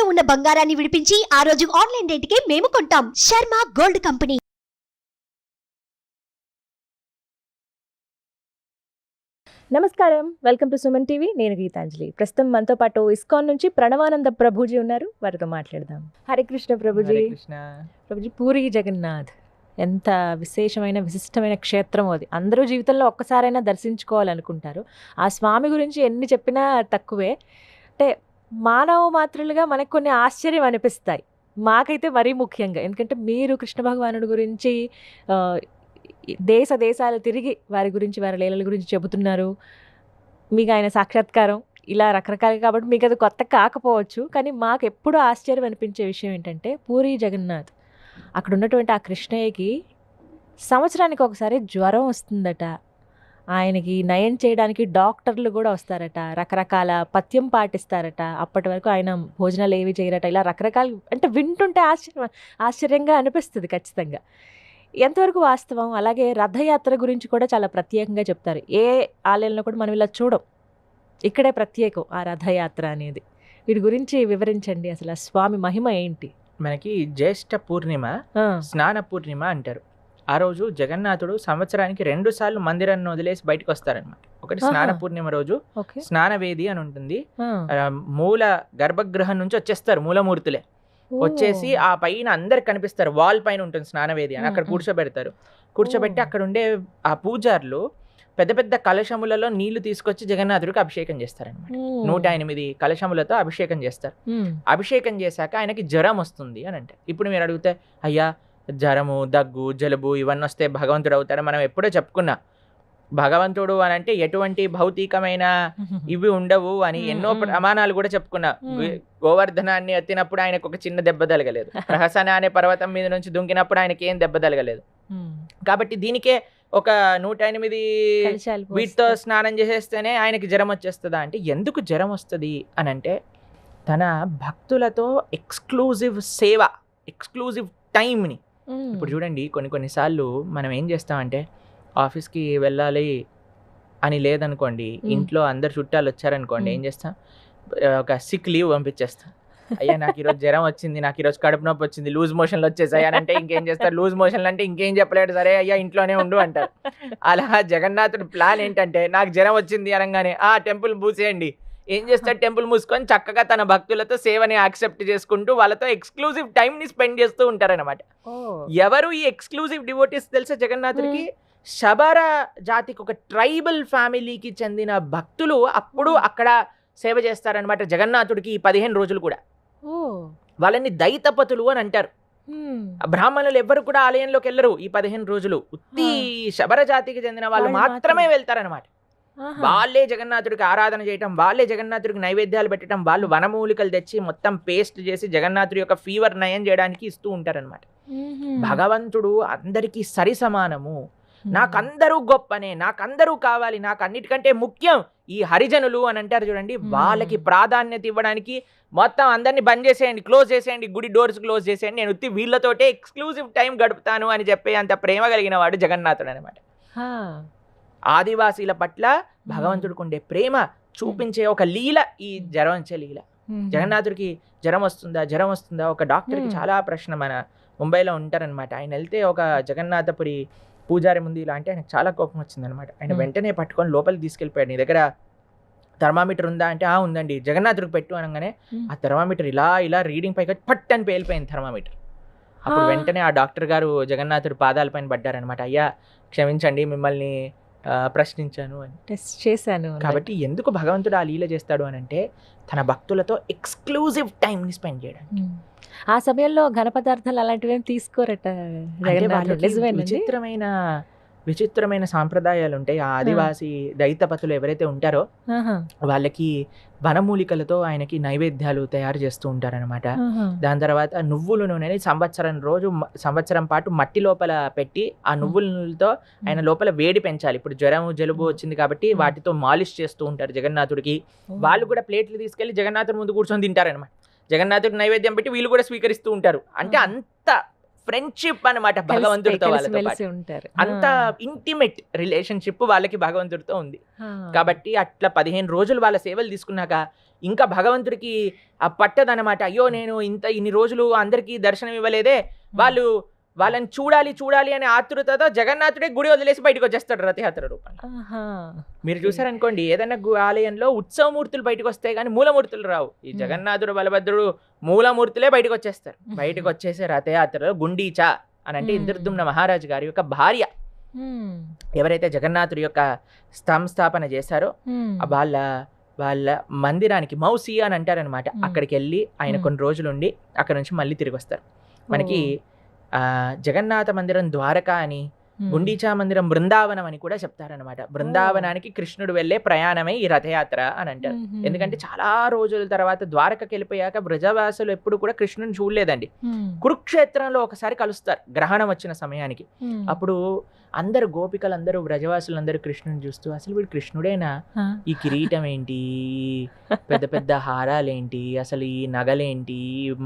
తాకట్టులో ఉన్న బంగారాన్ని విడిపించి ఆ రోజు ఆన్లైన్ రేటుకే మేము కొంటాం. Sharma gold company. నమస్కారం, వెల్కమ్ టు సుమన్ టీవీ. నేను గీతాంజలి. ప్రస్తుతం మనతో పాటు ఇస్కాన్ నుంచి ప్రణవానంద ప్రభుజీ ఉన్నారు. వారితో మాట్లాడదాం. హరే కృష్ణ ప్రభుజీ. ప్రభుజీ, పూరి జగన్నాథ్ ఎంత విశేషమైన విశిష్టమైన క్షేత్రం అది. అందరూ జీవితంలో ఒక్కసారైనా దర్శించుకోవాలనుకుంటారు. ఆ స్వామి గురించి ఎన్ని చెప్పినా తక్కువే. అంటే మానవ మాత్రులుగా మనకు కొన్ని ఆశ్చర్యం అనిపిస్తాయి. మాకైతే మరీ ముఖ్యంగా, ఎందుకంటే మీరు కృష్ణ భగవానుడి గురించి దేశాలు తిరిగి వారి గురించి, వారి లీలల గురించి చెబుతున్నారు. మీకు ఆయన సాక్షాత్కారం ఇలా రకరకాలు కాబట్టి మీకు అది కొత్త కాకపోవచ్చు. కానీ మాకు ఎప్పుడూ ఆశ్చర్యం అనిపించే విషయం ఏంటంటే, పూరి జగన్నాథ్ అక్కడ ఉన్నటువంటి ఆ కృష్ణయ్యకి సంవత్సరానికి ఒకసారి జ్వరం వస్తుందట. ఆయనకి నయం చేయడానికి డాక్టర్లు కూడా వస్తారట. రకరకాల పథ్యం పాటిస్తారట. అప్పటి వరకు ఆయన భోజనాలు ఏవి చేయరట. ఇలా రకరకాలు, అంటే వింటుంటే ఆశ్చర్యంగా అనిపిస్తుంది ఖచ్చితంగా. ఎంతవరకు వాస్తవం? అలాగే రథయాత్ర గురించి కూడా చాలా ప్రత్యేకంగా చెప్తారు. ఏ ఆలయంలో కూడా మనం ఇలా చూడం. ఇక్కడే ప్రత్యేకం ఆ రథయాత్ర అనేది. వీటి గురించి వివరించండి. అసలు ఆ స్వామి మహిమ ఏంటి? మనకి జ్యేష్ఠ పూర్ణిమ, స్నాన పూర్ణిమ అంటారు. ఆ రోజు జగన్నాథుడు సంవత్సరానికి 2 సార్లు మందిరాన్ని వదిలేసి బయటకు వస్తారనమాట. ఒకటి స్నాన పూర్ణిమ రోజు స్నానవేది అని ఉంటుంది. మూల గర్భగృహం నుంచి వచ్చేస్తారు మూలమూర్తులే. వచ్చేసి ఆ పైన అందరికి కనిపిస్తారు. వాల్ పైన ఉంటుంది స్నానవేది అని. అక్కడ కూర్చోబెడతారు. కూర్చోబెట్టి అక్కడ ఉండే ఆ పూజారులు పెద్ద పెద్ద కలశములలో నీళ్లు తీసుకొచ్చి జగన్నాథుడికి అభిషేకం చేస్తారనమాట. 108 కలశములతో అభిషేకం చేస్తారు. అభిషేకం చేశాక ఆయనకి జ్వరం వస్తుంది అని అంటే, ఇప్పుడు మీరు అడిగితే అయ్యా జ్వరము, దగ్గు, జలుబు ఇవన్నీ వస్తే భగవంతుడు అవుతాడు. మనం ఎప్పుడో చెప్పుకున్నా, భగవంతుడు అని అంటే ఎటువంటి భౌతికమైన ఇవి ఉండవు అని ఎన్నో ప్రమాణాలు కూడా చెప్పుకున్నా. గోవర్ధనాన్ని ఎత్తినప్పుడు ఆయనకు ఒక చిన్న దెబ్బ తగలేదు. ప్రహసన అనే పర్వతం మీద నుంచి దుంకినప్పుడు ఆయనకి ఏం దెబ్బ తగలేదు. కాబట్టి దీనికే ఒక 108 వీటితో స్నానం చేసేస్తేనే ఆయనకి జ్వరం వచ్చేస్తుందా అంటే, ఎందుకు జ్వరం వస్తుంది అని అంటే, తన భక్తులతో ఎక్స్క్లూజివ్ సేవ, ఎక్స్క్లూజివ్ టైంని. ఇప్పుడు చూడండి, కొన్నిసార్లు మనం ఏం చేస్తామంటే, ఆఫీస్కి వెళ్ళాలి అని లేదనుకోండి, ఇంట్లో అందరు చుట్టాలు వచ్చారనుకోండి, ఏం చేస్తాం, ఒక సిక్ లీవ్ పంపించేస్తాం. అయ్యా నాకు ఈరోజు జ్వరం వచ్చింది, నాకు ఈరోజు కడుపు నొప్పి వచ్చింది, లూజ్ మోషన్లు వచ్చేసాయి అని అంటే ఇంకేం చేస్తారు? లూజ్ మోషన్లు అంటే ఇంకేం చెప్పలేడు, సరే అయ్యా ఇంట్లోనే ఉండు అంటారు. అలా జగన్నాథుడి ప్లాన్ ఏంటంటే, నాకు జ్వరం వచ్చింది అనగానే టెంపుల్ మూసేయండి. ఏం చేస్తాడు? టెంపుల్ మూసుకొని చక్కగా తన భక్తులతో సేవని యాక్సెప్ట్ చేసుకుంటూ వాళ్ళతో ఎక్స్క్లూజివ్ టైంని స్పెండ్ చేస్తూ ఉంటారనమాట. ఎవరు ఈ ఎక్స్క్లూజివ్ డివోటీస్ తెలుసా జగన్నాథుడికి? శబర జాతికి, ఒక ట్రైబల్ ఫ్యామిలీకి చెందిన భక్తులు అప్పుడు అక్కడ సేవ చేస్తారనమాట జగన్నాథుడికి. ఈ 15 రోజులు కూడా వాళ్ళని దైతపతులు అని అంటారు. బ్రాహ్మణులు ఎవ్వరు కూడా ఆలయంలోకి వెళ్ళరు ఈ 15 రోజులు. ఉత్తి శబర జాతికి చెందిన వాళ్ళు మాత్రమే వెళ్తారనమాట. వాళ్ళే జగన్నాథుడికి ఆరాధన చేయటం, వాళ్ళే జగన్నాథుడికి నైవేద్యాలు పెట్టడం, వాళ్ళు వనమూలికలు తెచ్చి మొత్తం పేస్ట్ చేసి జగన్నాథుడి యొక్క ఫీవర్ నయం చేయడానికి ఇస్తూ ఉంటారనమాట. భగవంతుడు అందరికీ సరి సమానము, నాకందరూ గొప్పనే, నాకందరూ కావాలి, నాకు అన్నిటికంటే ముఖ్యం ఈ హరిజనులు అని అంటారు చూడండి. వాళ్ళకి ప్రాధాన్యత ఇవ్వడానికి మొత్తం అందరినీ బంద్ చేసేయండి, క్లోజ్ చేసేయండి, గుడి డోర్స్ క్లోజ్ చేసేయండి, నేను ఉత్తి వీళ్ళతోటే ఎక్స్క్లూజివ్ టైం గడుపుతాను అని చెప్పే అంత ప్రేమ కలిగిన వాడు జగన్నాథుడు అనమాట. ఆదివాసీల పట్ల భగవంతుడికి ఉండే ప్రేమ చూపించే ఒక లీల ఈ జ్వరం వచ్చే లీల. జగన్నాథుడికి జ్వరం వస్తుందా ఒక డాక్టర్కి చాలా ప్రశ్న. మన ముంబైలో ఉంటారనమాట. ఆయన వెళ్తే ఒక జగన్నాథపురి పూజారి ముందు ఇలా అంటే ఆయనకు చాలా కోపం వచ్చిందనమాట. ఆయన వెంటనే పట్టుకొని లోపలికి తీసుకెళ్ళిపోయాడు. నీ దగ్గర థర్మామీటర్ ఉందా అంటే ఉందండి, జగన్నాథుడికి పెట్టు అనగానే ఆ థర్మామీటర్ ఇలా రీడింగ్ పైకి పట్ అని పేలిపోయింది థర్మామీటర్. అప్పుడు వెంటనే ఆ డాక్టర్ గారు జగన్నాథుడి పాదాలపైన పడ్డారనమాట. అయ్యా క్షమించండి, మిమ్మల్ని ప్రశ్నించాను అని, టెస్ట్ చేశాను. కాబట్టి ఎందుకు భగవంతుడు ఆ లీల చేస్తాడు అని అంటే, తన భక్తులతో ఎక్స్క్లూజివ్ టైంని స్పెండ్ చేయడానికి. ఆ సమయంలో ఘన పదార్థాలు అలాంటివి ఏం తీసుకోరట. విచిత్రమైన సాంప్రదాయాలు ఉంటాయి. ఆ ఆదివాసీ దైతపతులు ఎవరైతే ఉంటారో వాళ్ళకి వనమూలికలతో ఆయనకి నైవేద్యాలు తయారు చేస్తూ ఉంటారనమాట. దాని తర్వాత నువ్వుల నూనెని సంవత్సరం పాటు మట్టి లోపల పెట్టి ఆ నువ్వులతో ఆయన లోపల వేడి పెంచాలి. ఇప్పుడు జ్వరం జలుబు వచ్చింది కాబట్టి వాటితో మాలిష్ చేస్తూ ఉంటారు జగన్నాథుడికి. వాళ్ళు కూడా ప్లేట్లు తీసుకెళ్లి జగన్నాథుడి ముందు కూర్చొని తింటారనమాట. జగన్నాథుడికి నైవేద్యం పెట్టి వీళ్ళు కూడా స్వీకరిస్తూ ఉంటారు. అంటే అంత ఫ్రెండ్షిప్ అన్నమాట భగవంతుడితో వాళ్ళతో పాటు. కలిసి ఉంటారు. అంత ఇంటిమేట్ రిలేషన్షిప్ వాళ్ళకి భగవంతుడితో ఉంది. కాబట్టి అట్లా 15 రోజులు వాళ్ళ సేవలు తీసుకున్నాక ఇంకా భగవంతుడికి ఆ పట్టదనమాట. అయ్యో నేను ఇన్ని రోజులు అందరికీ దర్శనం ఇవ్వలేదే, వాళ్ళని చూడాలి అనే ఆతృతతో జగన్నాథుడే గుడి వదిలేసి బయటకు వచ్చేస్తాడు రథయాత్ర రూపంలో. మీరు చూసారనుకోండి, ఏదైనా ఆలయంలో ఉత్సవమూర్తులు బయటకు వస్తాయి కానీ మూలమూర్తులు రావు. ఈ జగన్నాథుడు బలభద్రుడు మూలమూర్తులే బయటకు వచ్చేస్తారు. బయటకు వచ్చేసే రథయాత్రలో గుండీచా అని అంటే ఇంద్రదుమ్న మహారాజు గారి యొక్క భార్య ఎవరైతే జగన్నాథుడి యొక్క సంస్థాపన చేశారో వాళ్ళ మందిరానికి మౌసి అని అంటారనమాట. అక్కడికి వెళ్ళి ఆయన కొన్ని రోజులు ఉండి అక్కడ నుంచి మళ్ళీ తిరిగి వస్తారు. మనకి జగన్నాథ మందిరం ద్వారకా అని, గుండీచా మందిరం బృందావనం అని కూడా చెప్తారనమాట. బృందావనానికి కృష్ణుడు వెళ్ళే ప్రయాణమే ఈ రథయాత్ర అని అంటారు. ఎందుకంటే చాలా రోజుల తర్వాత ద్వారకకి వెళ్ళిపోయాక బ్రజవాసులు ఎప్పుడు కూడా కృష్ణుని చూడలేదండి. కురుక్షేత్రంలో ఒకసారి కలుస్తారు గ్రహణం వచ్చిన సమయానికి. అప్పుడు అందరు గోపికలందరూ బ్రజవాసులందరూ కృష్ణుని చూస్తూ, అసలు వీడు కృష్ణుడేనా, ఈ కిరీటం ఏంటి, పెద్ద పెద్ద హారాలేంటి, అసలు ఈ నగలేంటి,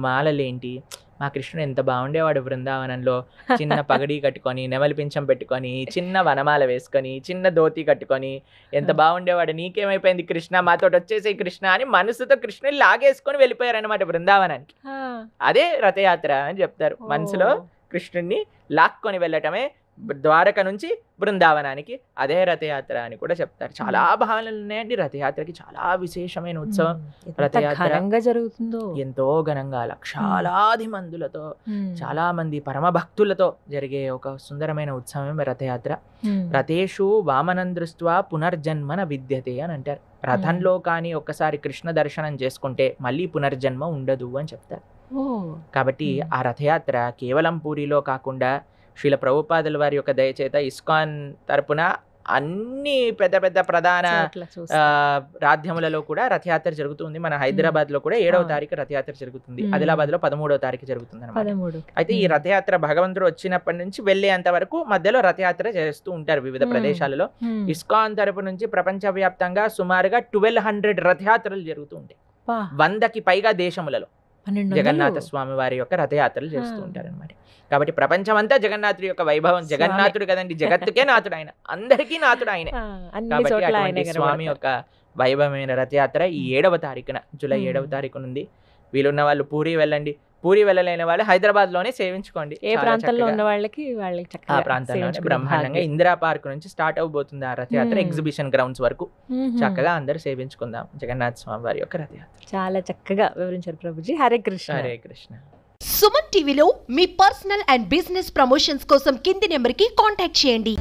మాలలేంటి, మా కృష్ణుడు ఎంత బాగుండేవాడు బృందావనంలో, చిన్న పగడి కట్టుకొని, నెమలి పింఛం పెట్టుకొని, చిన్న వనమాల వేసుకొని, చిన్న ధోతి కట్టుకొని ఎంత బాగుండేవాడు, నీకేమైపోయింది కృష్ణ, మాతో వచ్చేసే కృష్ణ అని మనసుతో కృష్ణుని లాగేసుకొని వెళ్ళిపోయారనమాట బృందావనానికి. అదే రథయాత్ర అని చెప్తారు. మనసులో కృష్ణుడిని లాక్కొని వెళ్ళటమే ద్వారక నుంచి బృందావనానికి, అదే రథయాత్ర అని కూడా చెప్తారు. చాలా భావనలు ఉన్నాయండి రథయాత్రకి. చాలా విశేషమైన ఉత్సవం రథయాత్ర జరుగుతుందో, ఎంతో ఘనంగా లక్షలాది మందులతో చాలా మంది పరమ భక్తులతో జరిగే ఒక సుందరమైన ఉత్సవమే రథయాత్ర. రథేషు వామనం దృష్ట్వా పునర్జన్మన విద్యతే అని అంటారు. రథంలో కానీ ఒక్కసారి కృష్ణ దర్శనం చేసుకుంటే మళ్ళీ పునర్జన్మ ఉండదు అని చెప్తారు. కాబట్టి ఆ రథయాత్ర కేవలం పూరిలో కాకుండా శ్రీల ప్రభుపాదుల వారి యొక్క దయచేత ఇస్కాన్ తరపున అన్ని పెద్ద పెద్ద ప్రధాన రాజ్యములలో కూడా రథయాత్ర జరుగుతుంది. మన హైదరాబాద్ లో కూడా 7వ తారీఖు రథయాత్ర జరుగుతుంది. ఆదిలాబాద్ లో 13వ తారీఖు జరుగుతుంది అన్నమాట. అయితే ఈ రథయాత్ర భగవంతుడు వచ్చినప్పటి నుంచి వెళ్ళేంత వరకు మధ్యలో రథయాత్ర చేస్తూ ఉంటారు వివిధ ప్రదేశాలలో. ఇస్కాన్ తరపు నుంచి ప్రపంచవ్యాప్తంగా సుమారుగా 1200 రథయాత్రలు జరుగుతూ ఉంటాయి. 100కి పైగా దేశములలో జగన్నాథ స్వామి వారి యొక్క రథయాత్రలు చేస్తూ ఉంటారు అనమాట. కాబట్టి ప్రపంచమంతా జగన్నాథుడి యొక్క వైభవం. జగన్నాథుడు కదండి, జగత్తుకే నాథుడు ఆయన, అందరికీ నాథుడు ఆయన. కాబట్టి అటువంటి స్వామి యొక్క వైభవమైన రథయాత్ర ఈ 7వ తారీఖున, జూలై 7వ తారీఖున ఉంది. వీలున్న వాళ్ళు పూరి వెళ్ళండి, పూరి వెళ్ళలేని వాళ్ళు హైదరాబాద్ లోనే సేవించుకోండి. ఏ ప్రాంతంలో ఉన్న వాళ్ళకి ఆ ప్రాంతంలో బ్రహ్మాండంగా ఇందిరా పార్క్ నుంచి స్టార్ట్ అవబోతుంది ఆ రథయాత్ర. ఎగ్జిబిషన్ గ్రౌండ్స్ వరకు చక్కగా అందరూ సేవించుకుందాం జగన్నాథ స్వామి వారి యొక్క రథయాత్ర. చాలా చక్కగా వివరించారు ప్రభుజీ. హరే కృష్ణ. హరే కృష్ణ. సుమన్ టీవీలో మీ పర్సనల్ అండ్ బిజినెస్ ప్రమోషన్స్ కోసం కింది నెంబర్కి కాంటాక్ట్ చేయండి.